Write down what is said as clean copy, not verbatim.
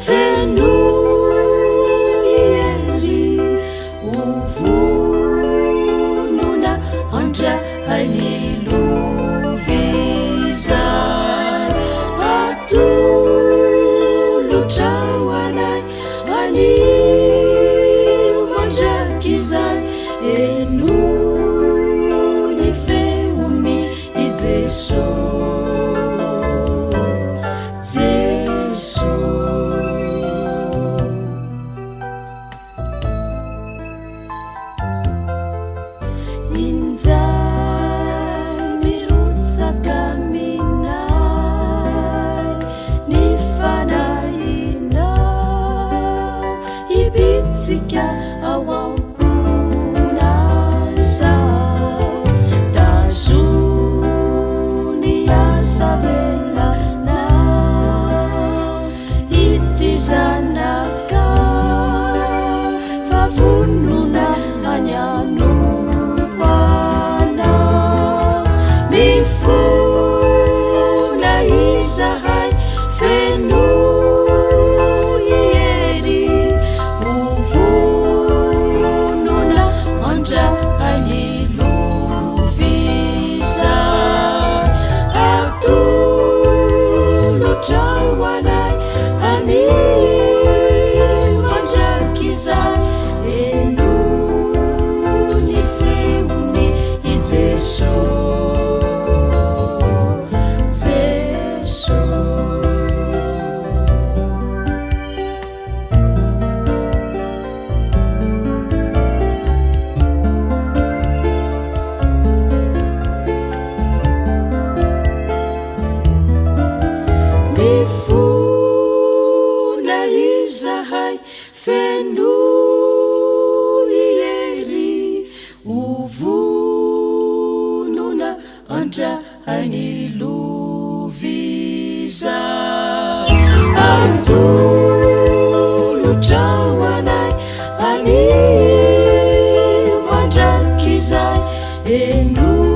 Fenoy hery vonona andray ny lovizay Atolotrao anay anio mandrakizay Henoy ny feon'i Jeso Jeso Indray mirotsaka aminay ny Fanahinao Hibitsika ao am-ponay sao tazony asa velanao ity zanaka fa vonona any Mifona izahay Fenoy hery vonona andray ny lovizay Atolotrao anay anio mandrakizay Henoy ny feon'i Jeso Mifona izahay Fenoy hery vonona andray ny lovizay Atolotrao anay anio mandrakizay Henoy